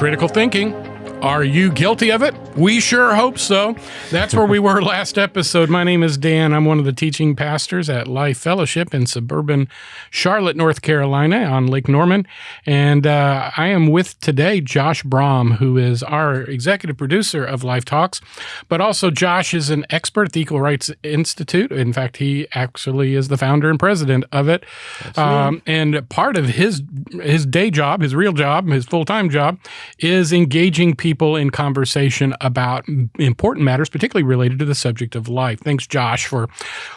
Critical thinking. Are you guilty of it? We sure hope so. That's where we were last episode. My name is Dan. I'm one of the teaching pastors at Life Fellowship in suburban Charlotte, North Carolina on Lake Norman. And I am with today Josh Brahm, who is our executive producer of Life Talks. But also Josh is an expert at the Equal Rights Institute. In fact, he actually is the founder and president of it. And part of his day job, his real job, his full-time job, is engaging people in conversation about important matters, particularly related to the subject of life. Thanks, Josh, for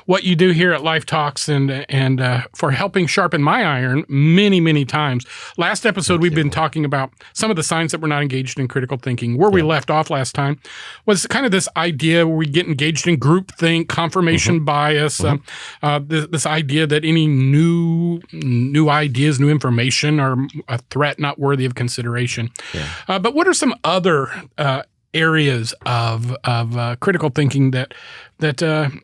what you do here at Life Talks and for helping sharpen my iron many, many times. Last episode, we've been talking about some of the signs that we're not engaged in critical thinking. Where we left off last time was kind of this idea where we get engaged in groupthink, confirmation bias, this idea that any new ideas, new information are a threat not worthy of consideration. Yeah. But what are some other areas of critical thinking that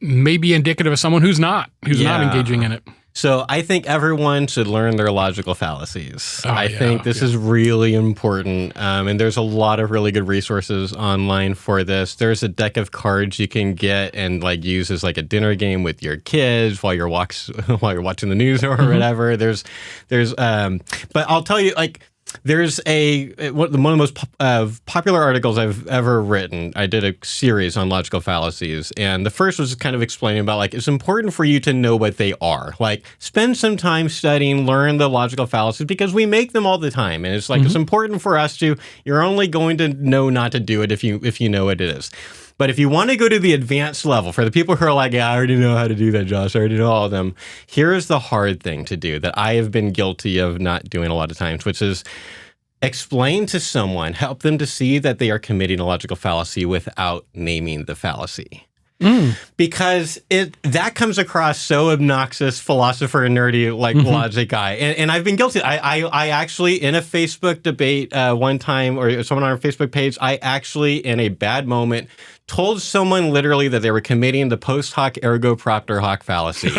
may be indicative of someone who's not engaging in it? So I think everyone should learn their logical fallacies. I think this is really important, and there's a lot of really good resources online for this. There's a deck of cards you can get and use as a dinner game with your kids while you're watching the news or whatever. But I'll tell you, there's one of the most popular articles I've ever written. I did a series on logical fallacies, and the first was kind of explaining about it's important for you to know what they are. Spend some time studying, learn the logical fallacies because we make them all the time, and it's it's important for us to. You're only going to know not to do it if you know what it is. But if you want to go to the advanced level, for the people who are I already know how to do that, Josh, I already know all of them, here's the hard thing to do that I have been guilty of not doing a lot of times, which is explain to someone, help them to see that they are committing a logical fallacy without naming the fallacy. Because that comes across so obnoxious, philosopher and nerdy logic guy, and I've been guilty. I actually in a Facebook debate one time, or someone on our Facebook page, I actually in a bad moment told someone literally that they were committing the post hoc ergo propter hoc fallacy.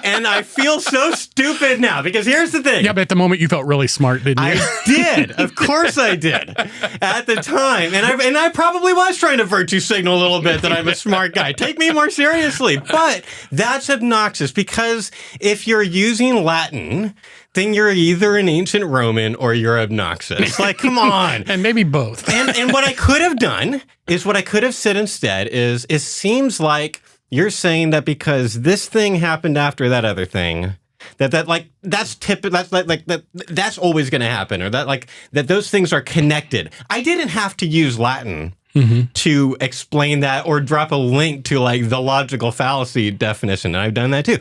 And I feel so stupid now because here's the thing. Yeah, but at the moment you felt really smart, didn't you? I did. Of course I did. At the time. And I probably was trying to virtue signal a little bit that I'm a smart guy. Take me more seriously. But that's obnoxious because if you're using Latin, then you're either an ancient Roman or you're obnoxious. Come on. And maybe both. And what I could have done is what I could have said instead is, it seems like you're saying that because this thing happened after that other thing, that's always going to happen, or that those things are connected. I didn't have to use Latin to explain that or drop a link to the logical fallacy definition. And I've done that too.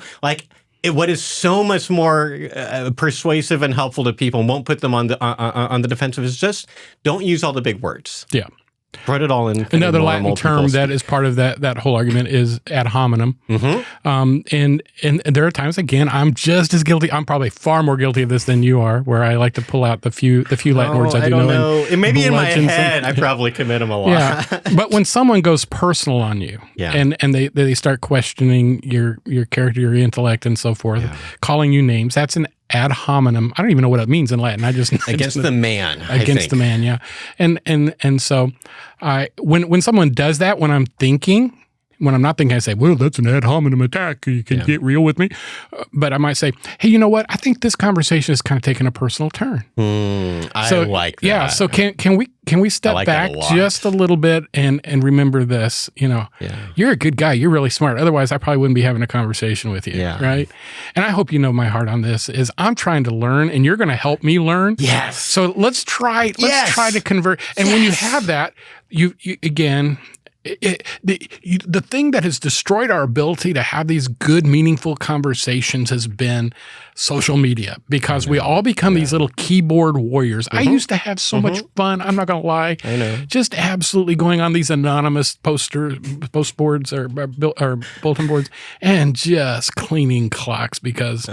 What is so much more persuasive and helpful to people and won't put them on the defensive is just don't use all the big words. Yeah. Put it all in. Another Latin term that is part of that whole argument is ad hominem. And there are times, again, I'm just as guilty. I'm probably far more guilty of this than you are, where I like to pull out the few Latin words I do know. And maybe in my head, I probably commit them a lot. Yeah. But when someone goes personal on you, and they start questioning your character, your intellect, and so forth, calling you names, that's an ad hominem. I don't even know what it means in Latin. Against the man. Against the man, yeah. And so when someone does that, when I'm not thinking, I say, well, that's an ad hominem attack. You can get real with me. But I might say, hey, you know what? I think this conversation is kind of taking a personal turn. I like that. Yeah. So can we step back just a little bit and remember this? You're a good guy. You're really smart. Otherwise, I probably wouldn't be having a conversation with you. Yeah. Right. And I hope you know my heart on this is I'm trying to learn, and you're going to help me learn. Yes. So let's try to convert. And when you have that, you again. The thing that has destroyed our ability to have these good, meaningful conversations has been social media, because we all become these little keyboard warriors. I used to have so much fun. I'm not going to lie. I know. Just absolutely going on these anonymous post boards or bulletin boards and just cleaning clocks because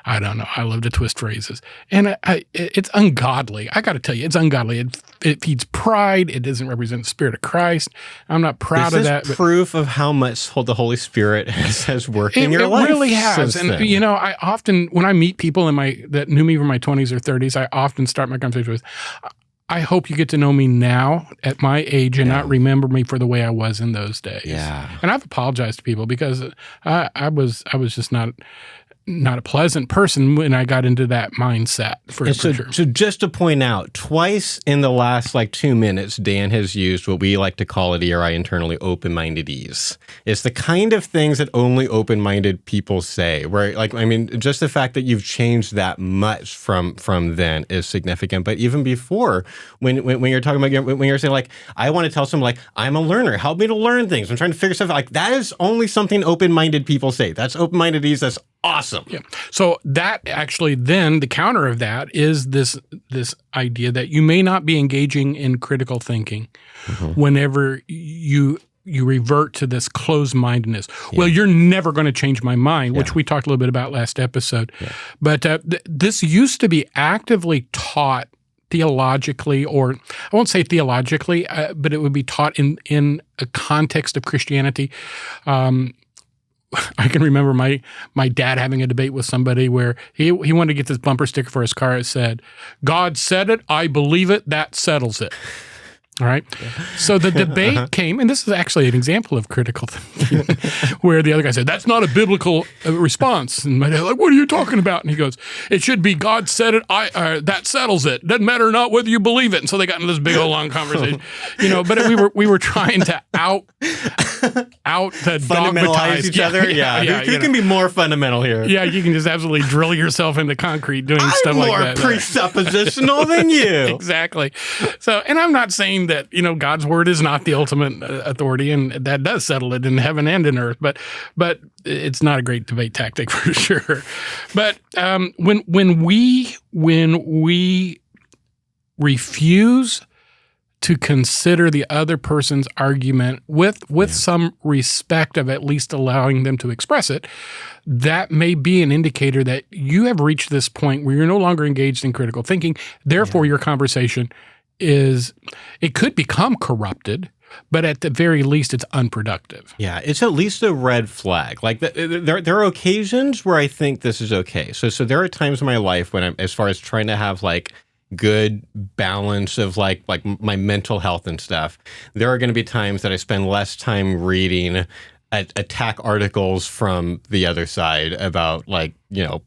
I don't know. I love to twist phrases, and it's ungodly. I got to tell you, it's ungodly. It feeds pride. It doesn't represent the Spirit of Christ. I'm not proud of that. This is proof of how much the Holy Spirit has worked in your life. It really has. And I often, when I meet people that knew me from my 20s or 30s, I often start my conversation with, I hope you get to know me now at my age and not remember me for the way I was in those days. Yeah. And I've apologized to people because I was just not a pleasant person when I got into that mindset for sure. So just to point out, twice in the last 2 minutes, Dan has used what we like to call at ERI internally open-mindedese. It's the kind of things that only open-minded people say. Where just the fact that you've changed that much from then is significant. But even before, when you're talking about when you're saying I want to tell someone I'm a learner, help me to learn things. I'm trying to figure stuff out. That is only something open-minded people say. That's open-mindedese. That's awesome. Yeah. So that actually then the counter of that is this idea that you may not be engaging in critical thinking whenever you revert to this closed-mindedness. Yeah. Well, you're never going to change my mind, which we talked a little bit about last episode. Yeah. But this used to be actively taught theologically, or I won't say theologically, but it would be taught in a context of Christianity. I can remember my dad having a debate with somebody where he wanted to get this bumper sticker for his car. It said, "God said it, I believe it, that settles it." All right. So the debate came, and this is actually an example of critical thinking, where the other guy said, "That's not a biblical response." And my dad what are you talking about? And he goes, "It should be God said it, that settles it. Doesn't matter not whether you believe it." And so they got into this big old long conversation, but we were trying to out fundamentalize each other. Yeah. Who can be more fundamental here? Yeah, you can just absolutely drill yourself into concrete doing stuff like that. I'm more presuppositional than you. Exactly. So, and I'm not saying that, God's word is not the ultimate authority, and that does settle it in heaven and in earth, but it's not a great debate tactic for sure. But when we refuse to consider the other person's argument with some respect of at least allowing them to express it, that may be an indicator that you have reached this point where you're no longer engaged in critical thinking. Therefore, your conversation it could become corrupted, but at the very least, it's unproductive. Yeah, it's at least a red flag. There are occasions where I think this is okay. So there are times in my life when I'm, as far as trying to have good balance of my mental health and stuff, there are going to be times that I spend less time reading attack articles from the other side about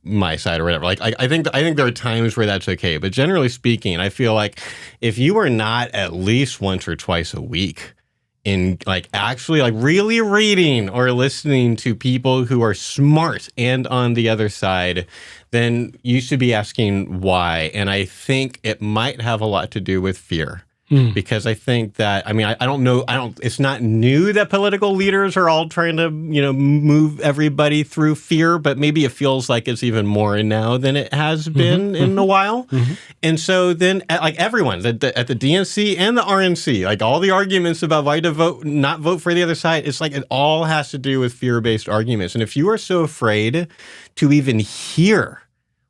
my side or whatever. I think there are times where that's okay, but generally speaking, I feel if you are not at least once or twice a week in actually really reading or listening to people who are smart and on the other side, then you should be asking why. And I think it might have a lot to do with fear. Because I think that, I don't know, it's not new that political leaders are all trying to, move everybody through fear, but maybe it feels like it's even more now than it has been in a while. And so then, everyone, at the DNC and the RNC, all the arguments about why to not vote for the other side, it's it all has to do with fear-based arguments. And if you are so afraid to even hear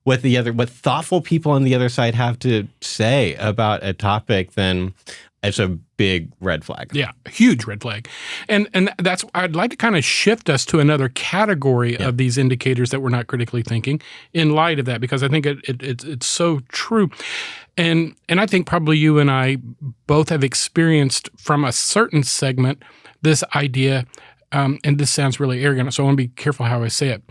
what thoughtful people on the other side have to say about a topic, then it's a big red flag. Yeah, huge red flag. And that's, I'd like to kind of shift us to another category of these indicators that we're not critically thinking in light of that, because I think it's so true. And I think probably you and I both have experienced from a certain segment this idea, and this sounds really arrogant, so I want to be careful how I say it.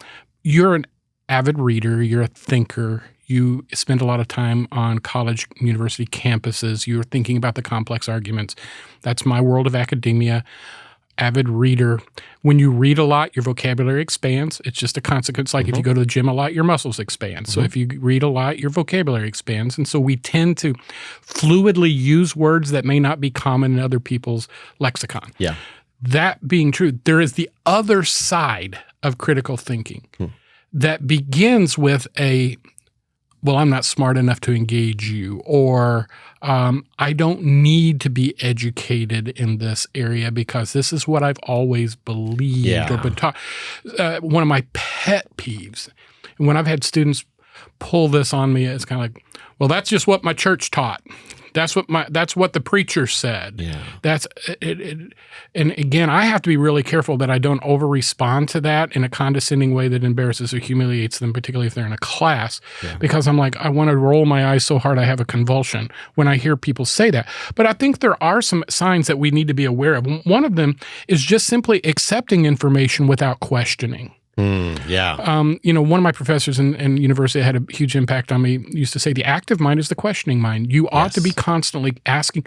You're an avid reader, you're a thinker, you spend a lot of time on college, university campuses, you're thinking about the complex arguments. That's my world of academia. Avid reader. When you read a lot, your vocabulary expands. It's just a consequence. If you go to the gym a lot, your muscles expand. So if you read a lot, your vocabulary expands. And so we tend to fluidly use words that may not be common in other people's lexicon. Yeah. That being true, there is the other side of critical thinking. That begins with I'm not smart enough to engage you, or I don't need to be educated in this area because this is what I've always believed or been taught. One of my pet peeves, when I've had students pull this on me. It's kind of like, well, that's just what my church taught. That's what the preacher said. Yeah. That's it. And again, I have to be really careful that I don't over-respond to that in a condescending way that embarrasses or humiliates them, particularly if they're in a class, because I'm like, I want to roll my eyes so hard I have a convulsion when I hear people say that. But I think there are some signs that we need to be aware of. One of them is just simply accepting information without questioning. One of my professors in university had a huge impact on me. Used to say the active mind is the questioning mind. You ought to be constantly asking,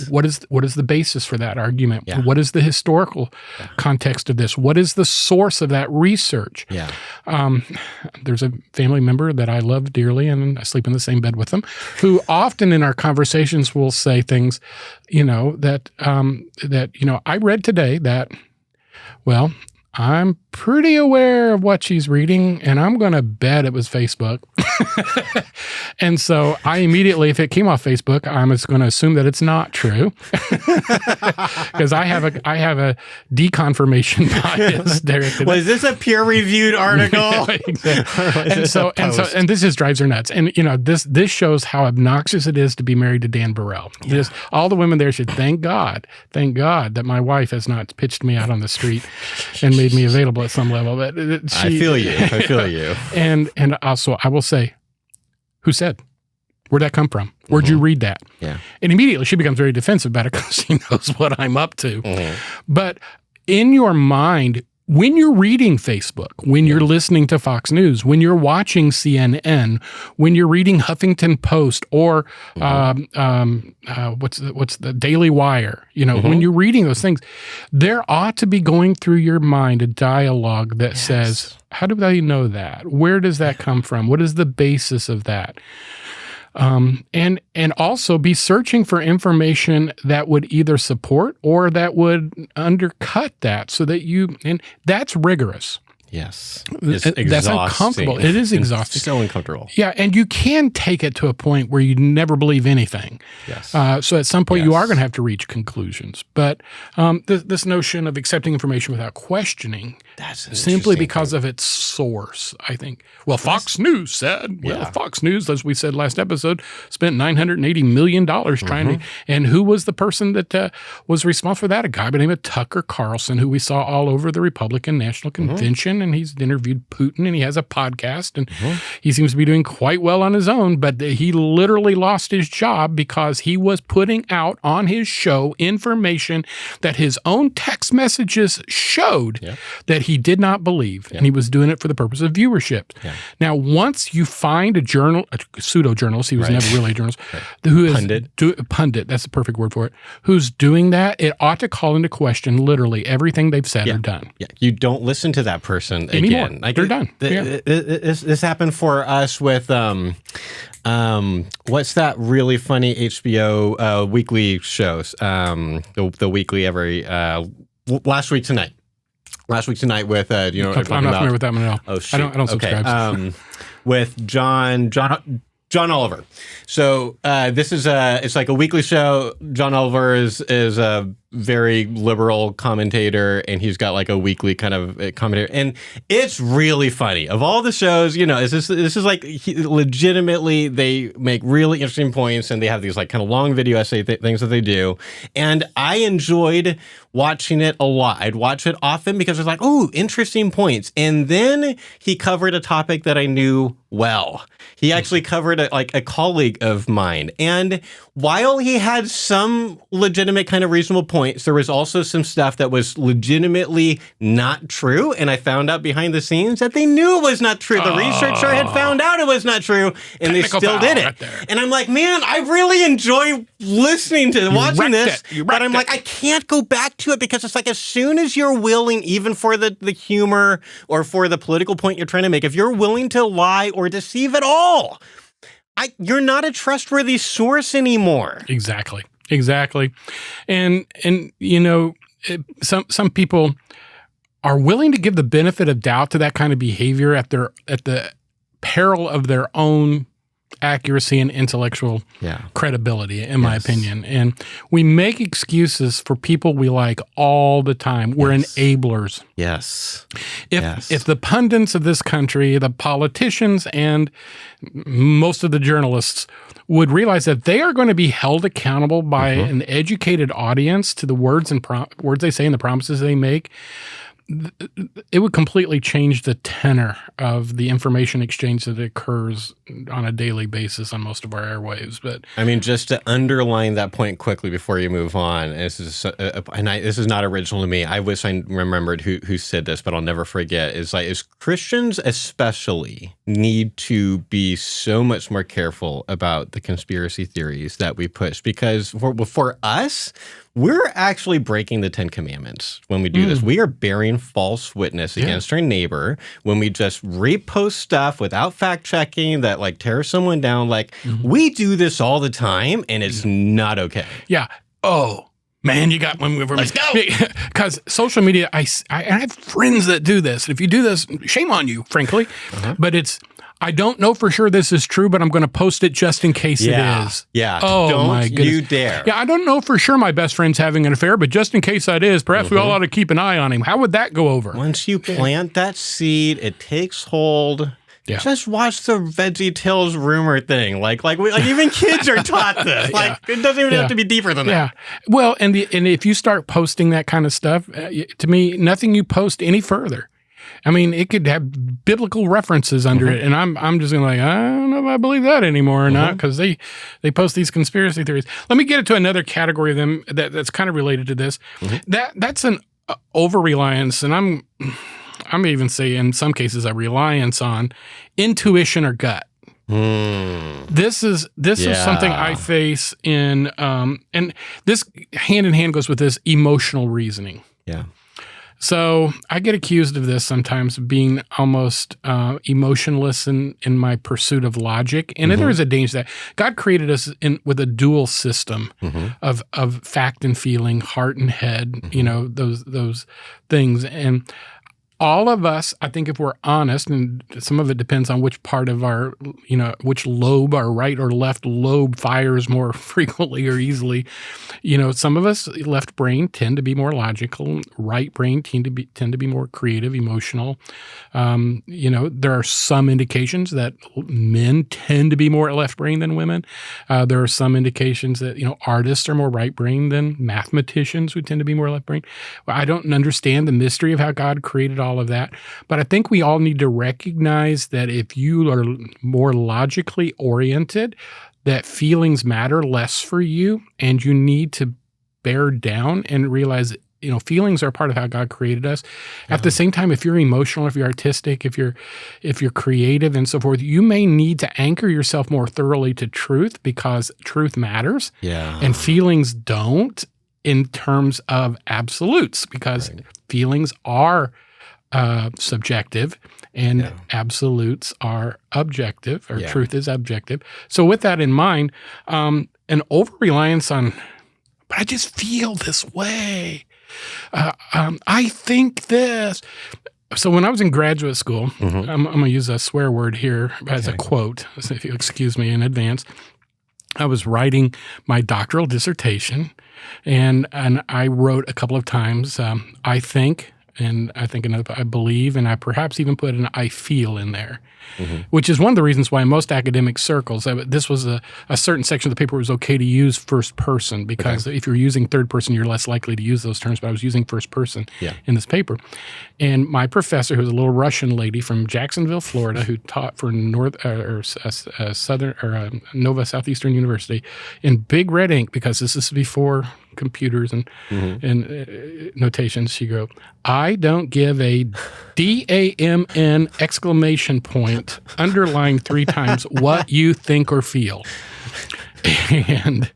what is the basis for that argument? Yeah. What is the historical context of this? What is the source of that research? Yeah. There's a family member that I love dearly, and I sleep in the same bed with them, who often in our conversations will say things, that I read today that, well, I'm pretty aware of what she's reading, and I'm going to bet it was Facebook. And so I immediately, if it came off Facebook, I'm just going to assume that it's not true, because I have a deconfirmation bias directed. Was this a peer-reviewed article? Exactly. And this just drives her nuts. And this shows how obnoxious it is to be married to Dan Burrell. Yeah. All the women there should thank God that my wife has not pitched me out on the street and made me available at some level. But I feel you. And also, I will say, who said? Where'd that come from? Where'd you read that? Yeah. And immediately she becomes very defensive about it because she knows what I'm up to. But in your mind, when you're reading Facebook, when you're listening to Fox News, when you're watching CNN, when you're reading Huffington Post or what's the Daily Wire, when you're reading those things, there ought to be going through your mind a dialogue that says, how do they know that? Where does that come from? What is the basis of that? And also be searching for information that would either support or that would undercut that, so that and that's rigorous. Yes. It's exhausting. That's uncomfortable. It is exhausting. So uncomfortable. Yeah, and you can take it to a point where you never believe anything. Yes. So at some point you are going to have to reach conclusions. But this notion of accepting information without questioning, simply because of its source, I think. Well, Fox News said. Well, Fox News, as we said last episode, spent $980 million trying to. And who was the person that was responsible for that? A guy by the name of Tucker Carlson, who we saw all over the Republican National Convention. And he's interviewed Putin, and he has a podcast, and he seems to be doing quite well on his own, but he literally lost his job because he was putting out on his show information that his own text messages showed that he did not believe, and he was doing it for the purpose of viewership. Now, once you find a pseudo-journalist, he was never really a journalist, who is pundit, that's the perfect word for it, who's doing that, it ought to call into question literally everything they've said or done. Yeah, you don't listen to that person again. They're done. This happened for us with what's that really funny HBO weekly shows? The weekly every last week tonight with I'm not familiar with that one at all. Oh shit! I don't subscribe. With John Oliver. So this is it's like a weekly show. John Oliver is a very liberal commentator, and he's got like a weekly kind of commentator, and it's really funny. Of all the shows, this is like legitimately they make really interesting points, and they have these like kind of long video essay things that they do, and I enjoyed watching it a lot. I'd watch it often because it's like, oh, interesting points. And then he covered a topic that I knew well. He actually covered a colleague of mine. And while he had some legitimate kind of reasonable points, there was also some stuff that was legitimately not true. And I found out behind the scenes that they knew it was not true. The researcher had found out it was not true, and they still did it. Right, and I'm like, man, I really enjoy watching this. But I'm like, I can't go back to it because it's like as soon as you're willing, even for the humor or for the political point you're trying to make, if you're willing to lie or deceive at all, you're not a trustworthy source anymore. Exactly. And some people are willing to give the benefit of doubt to that kind of behavior at the peril of their own accuracy and intellectual credibility, in my opinion. And we make excuses for people we like all the time. We're enablers. Yes. If the pundits of this country, the politicians, and most of the journalists would realize that they are going to be held accountable by an educated audience to the words they say and the promises they make, it would completely change the tenor of the information exchange that occurs on a daily basis on most of our airwaves. But I mean, just to underline that point quickly before you move on, this is not original to me. I wish I remembered who said this, but I'll never forget. Is Christians especially need to be so much more careful about the conspiracy theories that we push, because for us, we're actually breaking the 10 Commandments when we do this. We are bearing false witness against our neighbor when we just repost stuff without fact checking that like tears someone down. Like we do this all the time, and it's not okay. Yeah. Oh, man, you got one. Let's go. Because social media, I have friends that do this. If you do this, shame on you, frankly. But I don't know for sure this is true, but I'm going to post it just in case it is. Yeah. Oh, my goodness. You dare. Yeah, I don't know for sure my best friend's having an affair, but just in case that is, perhaps we all ought to keep an eye on him. How would that go over? Once you plant that seed, it takes hold. Yeah. Just watch the VeggieTales rumor thing. Like even kids are taught this. It doesn't even have to be deeper than that. Yeah. Well, and if you start posting that kind of stuff, to me, nothing you post any further. I mean, it could have biblical references under it, and I'm just going to I don't know if I believe that anymore or not, because they post these conspiracy theories. Let me get it to another category of them that's kind of related to this. That's an over-reliance, and I'm even saying in some cases a reliance on intuition or gut. This is something I face in, and this hand in hand goes with this emotional reasoning. Yeah. So I get accused of this sometimes, of being almost emotionless in my pursuit of logic. And there is a danger that God created us with a dual system of fact and feeling, heart and head, those things. And all of us, I think if we're honest, and some of it depends on which part of our, which lobe, our right or left lobe fires more frequently or easily. Some of us, left brain, tend to be more logical. Right brain tend to be more creative, emotional. There are some indications that men tend to be more left brain than women. There are some indications that, artists are more right brain than mathematicians who tend to be more left brain. I don't understand the mystery of how God created all of that. But I think we all need to recognize that if you are more logically oriented, that feelings matter less for you, and you need to bear down and realize, feelings are part of how God created us. At the same time, if you're emotional, if you're artistic, if you're creative and so forth, you may need to anchor yourself more thoroughly to truth, because truth matters. Yeah. And feelings don't, in terms of absolutes, because feelings are subjective, and absolutes are objective, or truth is objective. So with that in mind, an over-reliance on, but I just feel this way. I think this. So when I was in graduate school, I'm going to use a swear word here as a quote, so if you'll excuse me in advance. I was writing my doctoral dissertation, and I wrote a couple of times, I think, and I think another, I believe, and I perhaps even put an I feel in there, which is one of the reasons why most academic circles, this was a certain section of the paper was okay to use first person, because if you're using third person, you're less likely to use those terms, but I was using first person in this paper. And my professor, who was a little Russian lady from Jacksonville, Florida, who taught for Nova Southeastern University in big red ink, because this is before computers and notations, she wrote, I don't give a DAMN exclamation point underlined 3 times what you think or feel. And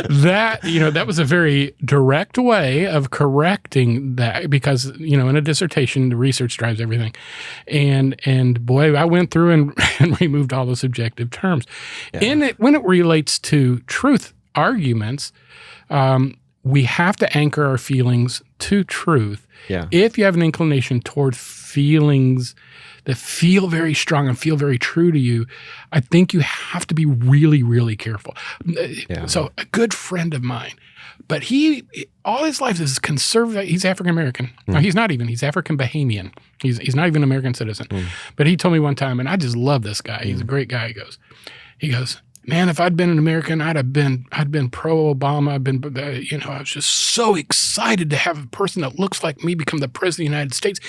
that was a very direct way of correcting that, because in a dissertation the research drives everything, and boy, I went through and removed all the subjective terms. When it relates to truth arguments, we have to anchor our feelings to truth. Yeah. If you have an inclination toward feelings that feel very strong and feel very true to you, I think you have to be really, really careful. Yeah. So a good friend of mine, but he all his life is conservative. He's African American. No, he's not even. He's African Bahamian. He's not even an American citizen. But he told me one time, and I just love this guy. He's a great guy. He goes, man, if I'd been an American, I'd been pro Obama. I was just so excited to have a person that looks like me become the president of the United States.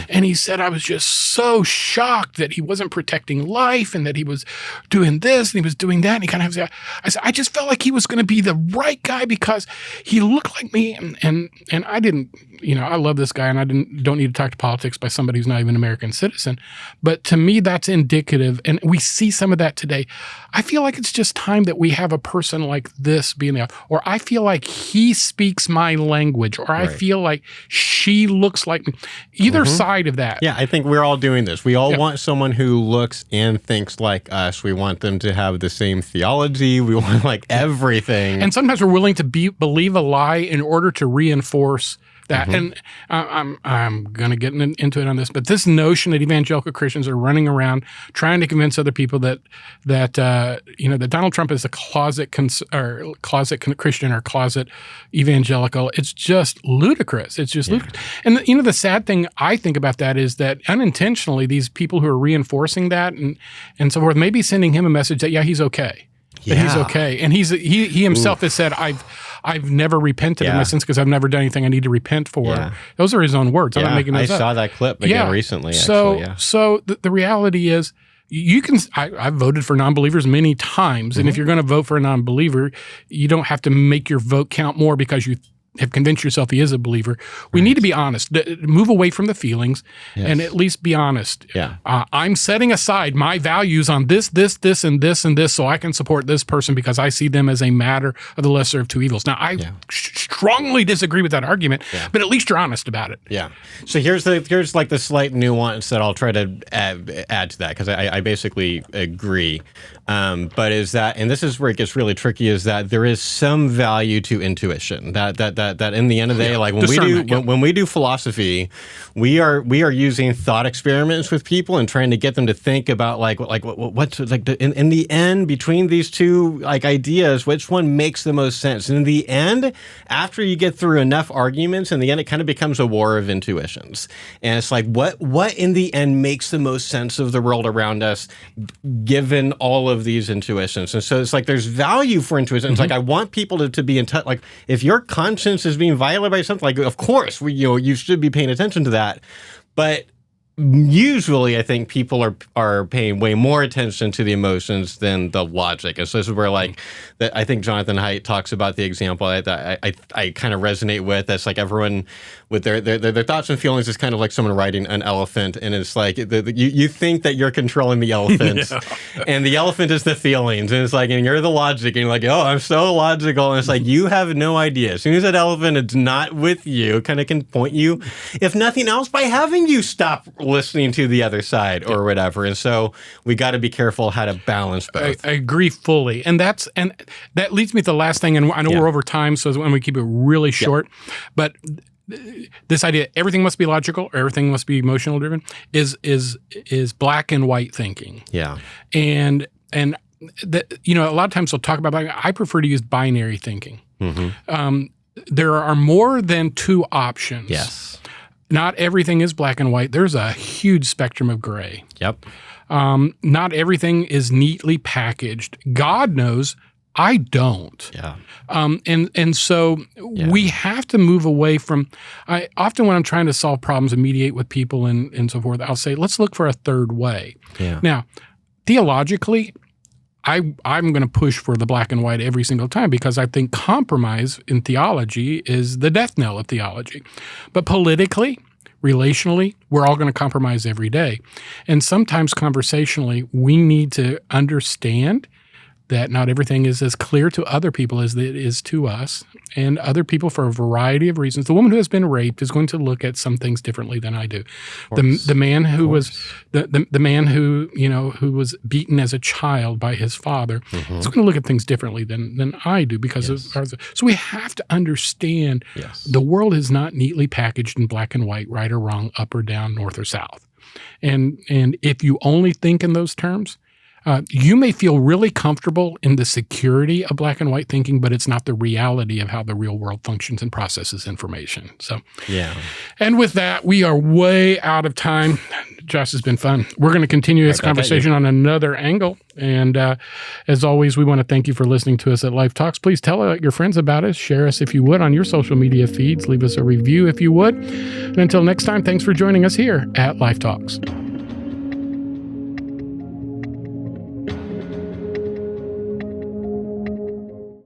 And he said, I was just so shocked that he wasn't protecting life and that he was doing this and he was doing that. And he kind of, I said, I just felt like he was going to be the right guy because he looked like me. And I didn't, I love this guy and I don't need to talk to politics by somebody who's not even an American citizen. But to me, that's indicative. And we see some of that today. I feel like it's just time that we have a person like this being there, or I feel like he speaks my language, or I feel like she looks like me. Either side of that. Yeah, I think we're all doing this. We all want someone who looks and thinks like us. We want them to have the same theology. We want like everything. And sometimes we're willing to believe a lie in order to reinforce that. And I'm going to get into it on this, but this notion that evangelical Christians are running around trying to convince other people that Donald Trump is a closet Christian or closet evangelical, it's just ludicrous. It's just ludicrous. And the sad thing I think about that is that unintentionally these people who are reinforcing that and so forth may be sending him a message that he's okay. That he's okay. And he himself has said, I've never repented of my sins because I've never done anything I need to repent for. Yeah. Those are his own words. I'm not making those up. I saw that clip again recently, so, actually. So the reality is, I've voted for non-believers many times. And if you're going to vote for a non-believer, you don't have to make your vote count more because you have convinced yourself he is a believer. We need to be honest. Move away from the feelings and at least be honest. Yeah. I'm setting aside my values on this, and this, so I can support this person because I see them as a matter of the lesser of two evils. Now, I strongly disagree with that argument, but at least you're honest about it. Yeah. So here's like the slight nuance that I'll try to add to that because I basically agree. But is that, and this is where it gets really tricky, is that there is some value to intuition. That in the end of the day, like when we do philosophy, we are using thought experiments with people and trying to get them to think about what's in the end between these two ideas, which one makes the most sense. And in the end, after you get through enough arguments, in the end it kind of becomes a war of intuitions. And it's like what in the end makes the most sense of the world around us, given all of these intuitions. And so it's like there's value for intuition. It's like I want people to be in touch. Like if your conscience is being violated by something, like of course you should be paying attention to that. But usually I think people are paying way more attention to the emotions than the logic. And so this is where I think Jonathan Haidt talks about the example that I kind of resonate with. That's like everyone with their thoughts and feelings is kind of like someone riding an elephant, and it's like you think that you're controlling the elephant, and the elephant is the feelings, and it's like, and you're the logic, and you're like, oh, I'm so logical, and it's like you have no idea. As soon as that elephant is not with you, kind of can point you, if nothing else, by having you stop listening to the other side or whatever. And so we got to be careful how to balance both. I agree fully, and that leads me to the last thing. And I know we're over time, so when we keep it really short, but this idea everything must be logical or everything must be emotional driven is black and white thinking. Yeah. And a lot of times we'll talk about I prefer to use binary thinking. There are more than two options. Yes. Not everything is black and white. There's a huge spectrum of gray. Yep. Not everything is neatly packaged. God knows I don't. Yeah. And so we have to move away from, often when I'm trying to solve problems and mediate with people and so forth, I'll say, let's look for a third way. Yeah. Now, theologically, I'm going to push for the black and white every single time because I think compromise in theology is the death knell of theology. But politically, relationally, we're all going to compromise every day. And sometimes conversationally, we need to understand that not everything is as clear to other people as it is to us. And other people, for a variety of reasons, the woman who has been raped is going to look at some things differently than I do. The man who was the man who who was beaten as a child by his father is going to look at things differently than I do because of ours. So we have to understand the world is not neatly packaged in black and white, right or wrong, up or down, north or south. And if you only think in those terms, you may feel really comfortable in the security of black and white thinking, but it's not the reality of how the real world functions and processes information. So, and with that, we are way out of time. Josh, has been fun. We're going to continue this conversation on another angle. And as always, we want to thank you for listening to us at Life Talks. Please tell your friends about us. Share us if you would on your social media feeds. Leave us a review if you would. And until next time, thanks for joining us here at Life Talks.